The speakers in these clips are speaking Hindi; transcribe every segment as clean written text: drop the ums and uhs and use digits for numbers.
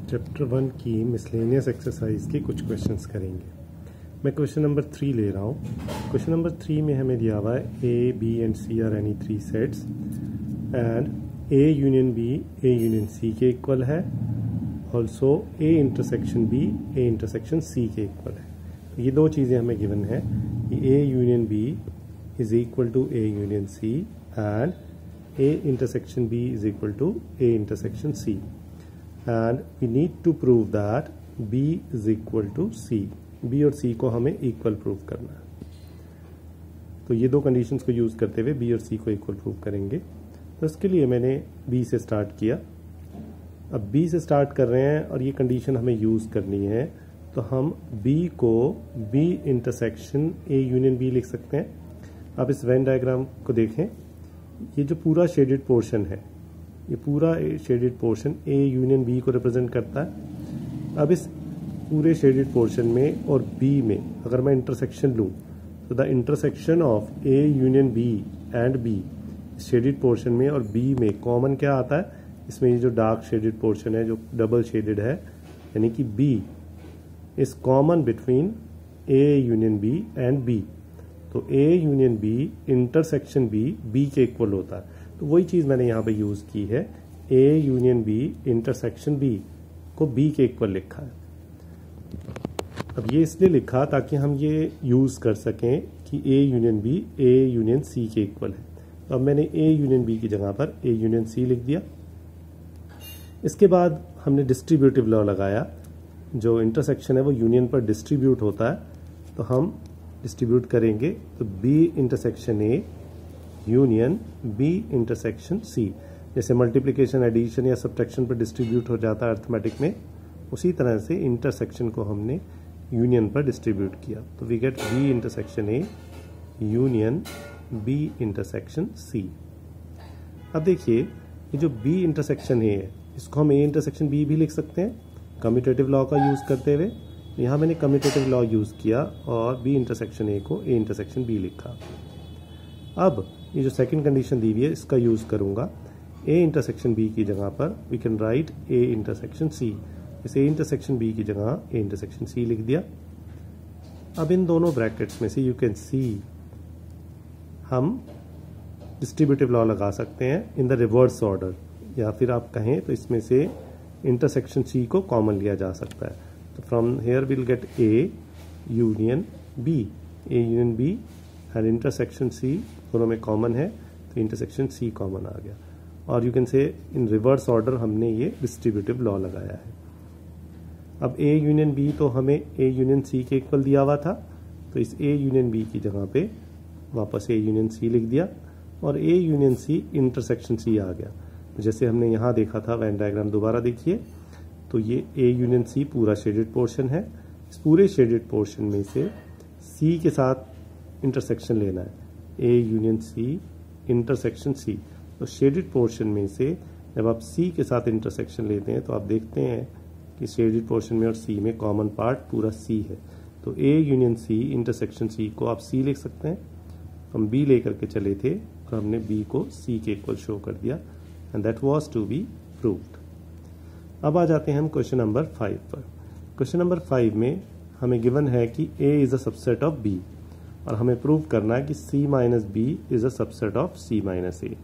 चैप्टर 1 की मिसलेनियस एक्सरसाइज के कुछ क्वेश्चंस करेंगे। मैं क्वेश्चन नंबर 3 ले रहा हूँ। क्वेश्चन नंबर 3 में हमें दिया हुआ है A B and C are any three sets and A union B A union C के इक्वल है, also A intersection B A intersection C के इक्वल है। तो ये दो चीज़ें हमें गिवन है कि A union B is equal to A union C and A intersection B is equal to A intersection C and we need to prove that B is equal to C। B और C को हमें इक्वल प्रूव करना है। तो ये दो कंडीशंस को यूज़ करते हुए B और C को इक्वल प्रूव करेंगे। तो इसके लिए मैंने B से स्टार्ट किया। अब B से स्टार्ट कर रहे हैं और ये कंडीशन हमें यूज़ करनी है, तो हम B को B intersection A union B लिख सकते हैं। आप इस वेन डायग्राम को देखें, ये जो पूरा शेडेड पोर्शन है, ये पूरा shaded portion A union B को रिप्रेजेंट करता है। अब इस पूरे शेडेड पोर्शन में और बी में अगर मैं इंटरसेक्शन लूँ तो the intersection of A union B and B shaded portion में और बी में कॉमन क्या आता है, इसमें ये जो डार्क शेडेड पोर्शन है जो डबल शेडेड है, यानी कि B is common between A union B and B. तो A union B intersection B के इक्वल होता है। तो वही चीज़ मैंने यहाँ पे यूज़ की है, A union B intersection B को बी के इक्वल लिखा है। अब ये इसलिए लिखा ताकि हम ये यूज़ कर सकें कि A union B A union C के इक्वल है। तो अब मैंने ए यूनियन बी की जगह पर ए यूनियन सी लिख दिया। इसके बाद हमने डिस्ट्रीब्यूटिव लॉ लगाया, जो इंटरसेक्शन है वो यूनियन पर डिस्ट्रीब्यूट होता है, तो हम डिस्ट्रीब्यूट करेंगे तो B intersection A union B intersection C. जैसे मल्टीप्लिकेशन एडिशन या सब्ट्रैक्शन पर डिस्ट्रीब्यूट हो जाता है अर्थमेटिक में, उसी तरह से इंटरसेक्शन को हमने यूनियन पर डिस्ट्रीब्यूट किया। तो we get B intersection A union B intersection C. अब देखिए, ये जो बी इंटरसेक्शन ए है इसको हम ए इंटरसेक्शन बी भी लिख सकते हैं कम्यूटेटिव लॉ का यूज़ करते हुए। यहाँ मैंने कम्यूटेटिव लॉ यूज़ किया और बी इंटरसेक्शन ए को ए इंटरसेक्शन बी लिखा। अब ये जो सेकंड कंडीशन दी हुई है इसका यूज़ करूँगा, ए इंटरसेक्शन बी की जगह पर we can write A intersection C. इस ए इंटरसेक्शन बी की जगह ए इंटरसेक्शन सी लिख दिया। अब इन दोनों ब्रैकेट्स में से यू कैन सी हम डिस्ट्रीब्यूटिव लॉ लगा सकते हैं इन द रिवर्स ऑर्डर, या फिर आप कहें तो इसमें से इंटरसेक्शन सी को कॉमन लिया जा सकता है। तो from here will get A union B, A union B and intersection C दोनों में कॉमन है, तो इंटरसेक्शन सी कॉमन आ गया। और you can say in reverse order हमने ये डिस्ट्रीब्यूटिव लॉ लगाया है। अब ए यूनियन बी तो हमें ए यूनियन सी के इक्वल दिया हुआ था, तो इस ए यूनियन बी की जगह पे वापस ए यूनियन सी लिख दिया और ए यूनियन सी इंटरसेक्शन सी आ गया। तो जैसे हमने यहाँ देखा था, वेन डायग्राम दोबारा देखिए, तो ये ए यूनियन सी पूरा शेडेड पोर्शन है। इस पूरे शेडेड पोर्शन में से सी के साथ इंटरसेक्शन लेना है, A union C intersection C. तो शेडेड पोर्शन में से जब आप सी के साथ इंटरसेक्शन लेते हैं तो आप देखते हैं कि शेडेड पोर्शन में और सी में कॉमन पार्ट पूरा सी है। तो A union C intersection C को आप सी लिख सकते हैं। हम बी लेकर के चले थे और हमने बी को सी के इक्वल शो कर दिया and that was to be proved. अब आ जाते हैं हम क्वेश्चन नंबर 5 पर। क्वेश्चन नंबर 5 में हमें गिवन है कि A is a subset of B और हमें प्रूव करना है कि C minus B is a subset of C minus A.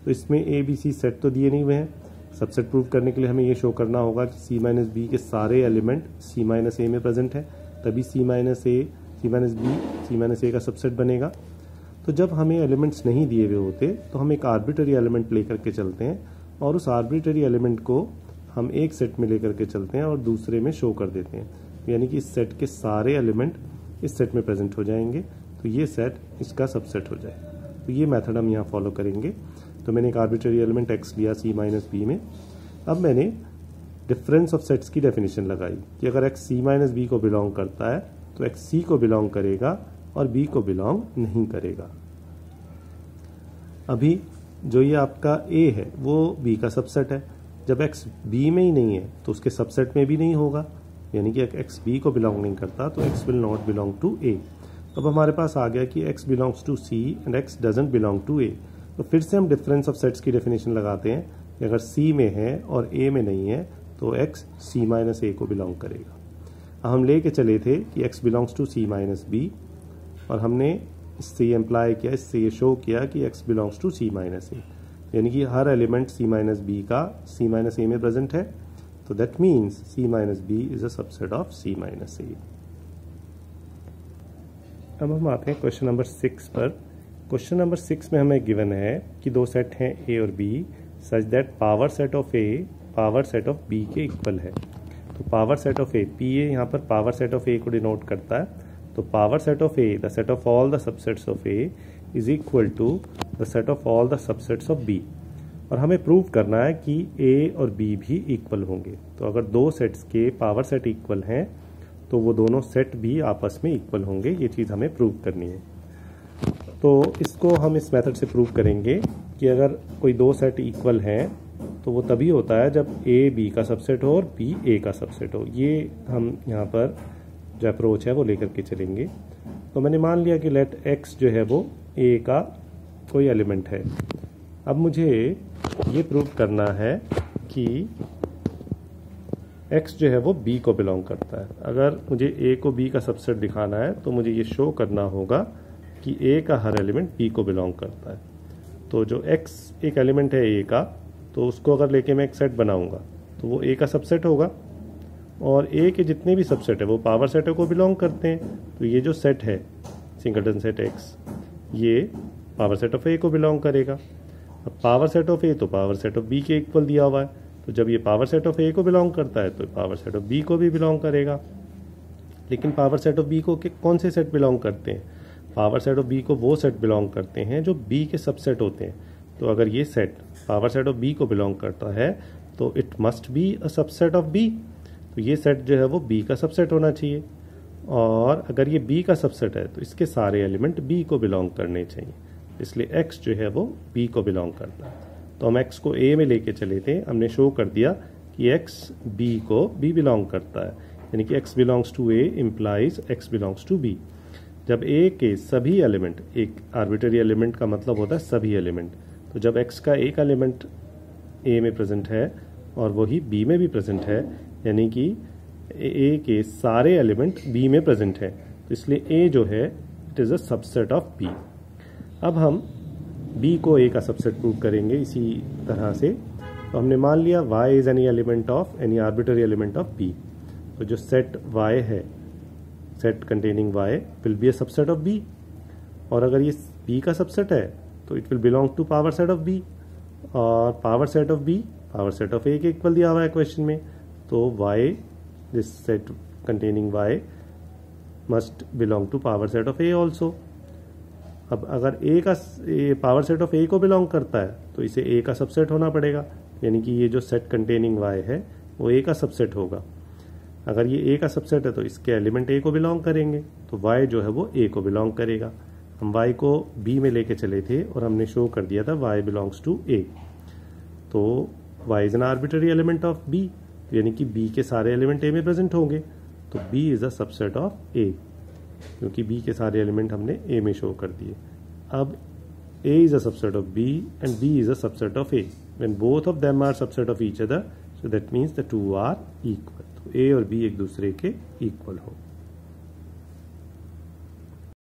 तो इसमें ए बी सी सेट तो दिए नहीं हुए हैं। सबसेट प्रूव करने के लिए हमें ये शो करना होगा कि C माइनस बी के सारे एलिमेंट C माइनस ए में प्रेजेंट है, तभी C minus A C minus B C minus A का सबसेट बनेगा। तो जब हमें एलिमेंट्स नहीं दिए हुए होते तो हम एक आर्बिट्ररी एलिमेंट लेकर के चलते हैं और उस आर्बिट्ररी एलिमेंट को हम एक सेट में लेकर के चलते हैं और दूसरे में शो कर देते हैं, यानी कि इस सेट के सारे एलिमेंट इस सेट में प्रेजेंट हो जाएंगे, तो ये सेट इसका सबसेट हो जाएगा। तो ये मेथड हम यहाँ फॉलो करेंगे। तो मैंने एक आर्बिट्ररी एलिमेंट x लिया C माइनस बी में। अब मैंने डिफरेंस ऑफ सेट्स की डेफिनेशन लगाई कि अगर x C माइनस बी को बिलोंग करता है तो x C को बिलोंग करेगा और b को बिलोंग नहीं करेगा। अभी जो ये आपका a है वो b का सबसेट है, जब x b में ही नहीं है तो उसके सबसेट में भी नहीं होगा, यानी कि x b को बिलोंग नहीं करता तो x will not belong to a। अब हमारे पास आ गया कि x belongs to C and x doesn't belong to a। तो फिर से हम डिफरेंस ऑफ सेट्स की डेफिनेशन लगाते हैं कि अगर C में है और A में नहीं है तो तो x c माइनस ए को बिलोंग करेगा। हम ले के चले थे कि x belongs to c minus B, और हमने इससे ये इम्प्लाई किया, इससे ये शो किया कि x belongs to c minus A, यानी कि हर एलिमेंट c माइनस बी का c माइनस ए में प्रेजेंट है, तो that means c minus B is a subset of c minus A. अब हम आते हैं क्वेश्चन नंबर 6 पर। क्वेश्चन नंबर 6 में हमें गिवन है कि दो सेट हैं a और b such that power set of a power set of b के इक्वल है। तो power set of a, p a यहाँ पर पावर सेट ऑफ a को डिनोट करता है, तो power set of a, the set of all the subsets of a is equal to the set of all the subsets of b। और हमें प्रूव करना है कि a और b भी इक्वल होंगे। तो अगर दो सेट्स के पावर सेट इक्वल हैं तो वो दोनों सेट भी आपस में इक्वल होंगे, ये चीज़ हमें प्रूव करनी है। तो इसको हम इस मेथड से प्रूव करेंगे कि अगर कोई दो सेट इक्वल हैं तो वो तभी होता है जब a b का सबसेट हो और b a का सबसेट हो। ये हम यहाँ पर जो अप्रोच है वो लेकर के चलेंगे। तो मैंने मान लिया कि लेट x जो है वो a का कोई एलिमेंट है। अब मुझे ये प्रूव करना है कि x जो है वो b को बिलोंग करता है। अगर मुझे a को b का सबसेट दिखाना है तो मुझे ये शो करना होगा कि a का हर एलिमेंट b को बिलोंग करता है। तो जो x एक एलिमेंट है a का, तो उसको अगर लेके मैं एक सेट बनाऊंगा तो वो a का सबसेट होगा, और a के जितने भी सबसेट है वो पावर सेट को बिलोंग करते हैं। तो ये जो सेट है सिंगलटन सेट x, ये पावर सेट ऑफ a को बिलोंग करेगा। अब पावर सेट ऑफ a तो पावर सेट ऑफ b के इक्वल दिया हुआ है, तो जब ये पावर सेट ऑफ a को बिलोंग करता है तो पावर सेट ऑफ b को भी बिलोंग करेगा। लेकिन पावर सेट ऑफ b को कौन से सेट बिलोंग करते हैं? पावर सेट ऑफ b को वो सेट बिलोंग करते हैं जो b के सबसेट होते हैं। तो अगर ये set power set of b को बिलोंग करता है तो it must be a subset of b। तो ये सेट जो है वो b का सबसेट होना चाहिए, और अगर ये b का सबसेट है तो इसके सारे एलिमेंट b को बिलोंग करने चाहिए, इसलिए x जो है वो b को बिलोंग करता है। तो हम x को a में लेके चले थे, हमने शो कर दिया कि x b को b बिलोंग करता है, यानी कि x belongs to a implies x belongs to b। जब a के सभी एलिमेंट, एक आर्बिट्ररी एलिमेंट का मतलब होता है सभी एलिमेंट, तो जब x का एक एलिमेंट a में प्रेजेंट है और वही b में भी प्रेजेंट है, यानी कि a के सारे एलिमेंट b में प्रेजेंट है, तो इसलिए a जो है it is a subset of b। अब हम b को a का सबसेट प्रूव करेंगे इसी तरह से। तो हमने मान लिया y is any element of any arbitrary element of b। तो जो सेट y है, set containing y will be a subset of b, और अगर ये b का सबसेट है तो it will belong to power set of b, और power set of b power set of a के इक्वल दिया हुआ है क्वेश्चन में, तो y this set containing y must belong to power set of a also. अब अगर a का पावर सेट ऑफ a को बिलोंग करता है तो इसे a का सबसेट होना पड़ेगा, यानी कि ये जो सेट कंटेनिंग y है वो a का सबसेट होगा। अगर ये a का सबसेट है तो इसके एलिमेंट a को बिलोंग करेंगे, तो y जो है वो a को बिलोंग करेगा। हम y को b में लेके चले थे और हमने शो कर दिया था y बिलोंग्स टू a। तो y is an arbitrary element of b, यानी कि b के सारे एलिमेंट a में प्रेजेंट होंगे, तो b is a subset of a, क्योंकि b के सारे एलिमेंट हमने a में शो कर दिए। अब a is a subset of b and b is a subset of a। When both of them are subset of each other, so that means the two are equal. तो a और b एक दूसरे के इक्वल हो।